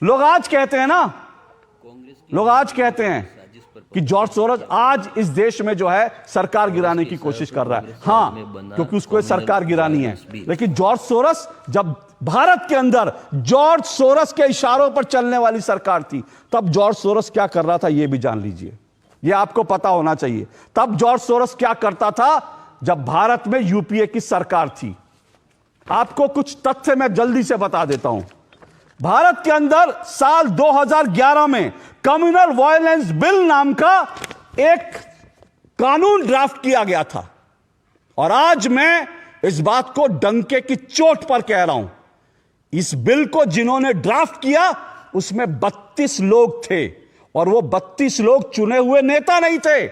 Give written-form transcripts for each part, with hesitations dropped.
लोग आज कहते हैं ना, लोग आज कहते हैं कि जॉर्ज सोरोस आज इस देश में जो है सरकार गिराने की कोशिश कर रहा है। हां, क्योंकि उसको सरकार गिरानी है। लेकिन जॉर्ज सोरोस, जब भारत के अंदर जॉर्ज सोरोस के इशारों पर चलने वाली सरकार थी, तब जॉर्ज सोरोस क्या कर रहा था यह भी जान लीजिए। यह आपको पता होना चाहिए। तब जॉर्ज सोरोस क्या करता था जब भारत में यूपीए की सरकार थी। आपको कुछ तथ्य मैं जल्दी से बता देता हूं। भारत के अंदर साल 2011 में कम्युनल वायलेंस बिल नाम का एक कानून ड्राफ्ट किया गया था। और आज मैं इस बात को डंके की चोट पर कह रहा हूं, इस बिल को जिन्होंने ड्राफ्ट किया उसमें 32 लोग थे। और वो 32 लोग चुने हुए नेता नहीं थे,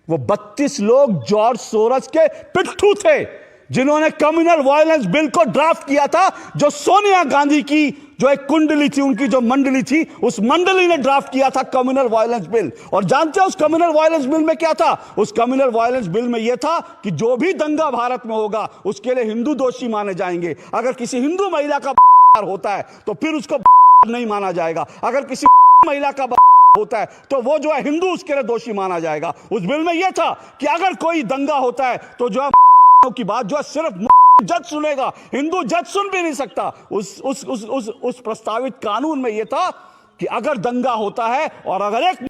वो 32 लोग जॉर्ज सोरोस के पिट्ठू थे, जिन्होंने कम्युनल वायलेंस बिल को ड्राफ्ट किया था। जो सोनिया गांधी की जो एक कुंडली थी, उनकी जो मंडली थी, उस मंडली ने ड्राफ्ट किया था कम्युनल वायलेंस बिल। और जानते हो उस कम्युनल वायलेंस बिल में क्या था? उस कम्युनल वायलेंस बिल में यह था कि जो भी दंगा भारत में होगा उसके लिए हिंदू दोषी माने जाएंगे। अगर किसी हिंदू महिला का होता है तो फिर उसको नहीं माना जाएगा। अगर किसी महिला का होता है तो वो जो है हिंदू उसके लिए दोषी माना जाएगा। उस बिल में यह था कि अगर कोई दंगा होता है तो जो है की बात जो है सिर्फ जज सुनेगा, हिंदू जज सुन भी नहीं सकता। उस प्रस्तावित कानून में यह था कि अगर दंगा होता है और अगर एक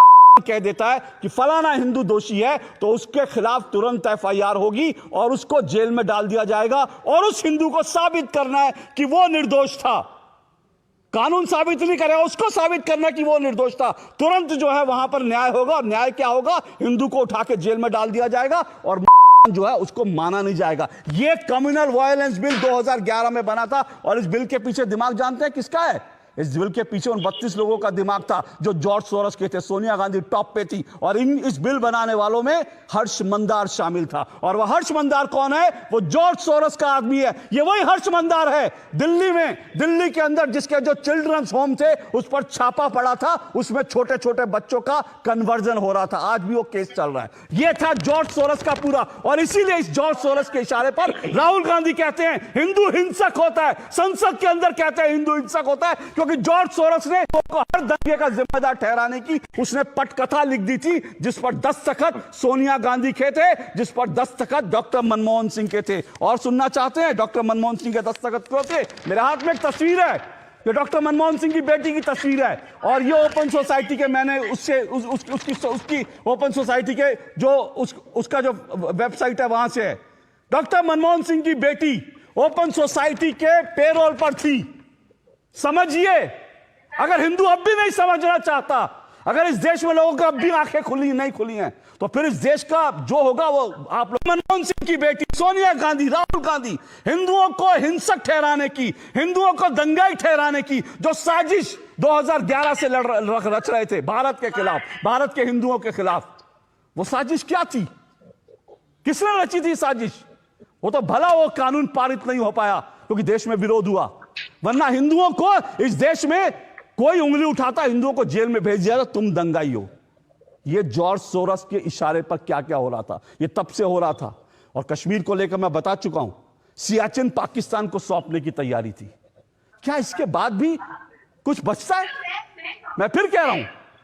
कह देता है कि फलाना हिंदू दोषी है तो उसके खिलाफ तुरंत एफआईआर होगी और उसको जेल में डाल दिया जाएगा। और उस हिंदू को साबित करना है कि वो निर्दोष था। कानून साबित नहीं करेगा, उसको साबित करना कि वो निर्दोष था। तुरंत जो है वहां पर न्याय होगा। और न्याय क्या होगा? हिंदू को उठा के जेल में डाल दिया जाएगा और जो है उसको माना नहीं जाएगा। ये कम्युनल वायलेंस बिल 2011 में बना था। और इस बिल के पीछे दिमाग जानते हैं किसका है? इस बिल के पीछे उन 32 लोगों का दिमाग था जो जॉर्ज सोरोस के थे। सोनिया गांधी टॉप पे थी और इस बिल बनाने वालों में हर्ष मंदार शामिल था। और वह हर्ष मंदार कौन है? वो जॉर्ज सोरोस का आदमी है। ये वही हर्ष मंदार है दिल्ली में, दिल्ली के अंदर जिसके जो चिल्ड्रंस होम थे उस पर छापा पड़ा था, उसमें छोटे छोटे बच्चों का कन्वर्जन हो रहा था। आज भी वो केस चल रहा है। ये था जॉर्ज सोरोस का पूरा। और इसीलिए इस जॉर्ज सोरोस के इशारे पर राहुल गांधी कहते हैं हिंदू हिंसक होता है, संसद के अंदर कहते हैं हिंदू हिंसक होता है, क्योंकि जॉर्ज सोरोस ने को हर दंगे का जिम्मेदार ठहराने की उसने पटकथा लिख दी थी, जिस पर दस्तखत सोनिया गांधी के थे, जिस पर दस्तखत डॉक्टर मनमोहन सिंह के थे। और सुनना चाहते हैं डॉक्टर मनमोहन सिंह के दस्तखत क्यों थे? मेरे हाथ में एक तस्वीर है, ये डॉक्टर मनमोहन सिंह की बेटी की तस्वीर है। और ये ओपन सोसाइटी के, मैंने उससे उसकी ओपन सोसाइटी के जो उसका जो वेबसाइट है वहां से है। डॉक्टर मनमोहन सिंह की बेटी ओपन सोसाइटी के पेरोल पर थी। समझिए, अगर हिंदू अब भी नहीं समझना चाहता, अगर इस देश में लोगों की अब भी आंखें नहीं खुली हैं, तो फिर इस देश का जो होगा वो आप लोग। मनमोहन सिंह की बेटी सोनिया गांधी, राहुल गांधी हिंदुओं को हिंसक ठहराने की, हिंदुओं को दंगाई ठहराने की जो साजिश 2011 से रच रहे थे भारत के खिलाफ, भारत के हिंदुओं के खिलाफ, वो साजिश क्या थी? किसने रची थी साजिश? वो तो भला वो कानून पारित नहीं हो पाया क्योंकि देश में विरोध हुआ, वरना हिंदुओं को इस देश में कोई उंगली उठाता हिंदुओं को जेल में भेज दिया था, तुम दंगाई हो। ये जॉर्ज सोरोस के इशारे पर क्या क्या हो रहा था, ये तब से हो रहा था। और कश्मीर को लेकर मैं बता चुका हूं, सियाचिन पाकिस्तान को सौंपने की तैयारी थी। क्या इसके बाद भी कुछ बचता है? मैं फिर कह रहा हूं,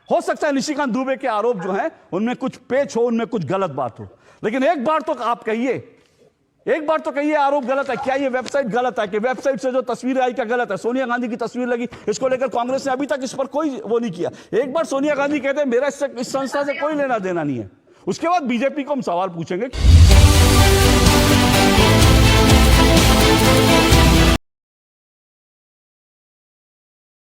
हो सकता है निशिकांत दुबे के आरोप जो हैं उनमें कुछ पेच हो, उनमें कुछ गलत बात हो, लेकिन एक बार तो आप कहिए, एक बार तो कहिए आरोप गलत है। क्या ये वेबसाइट गलत है? कि वेबसाइट से जो तस्वीर आई क्या गलत है? सोनिया गांधी की तस्वीर लगी, इसको लेकर कांग्रेस ने अभी तक इस पर कोई वो नहीं किया। एक बार सोनिया गांधी कहते हैं मेरा इस संस्था से कोई लेना देना नहीं है, उसके बाद बीजेपी को हम सवाल पूछेंगे।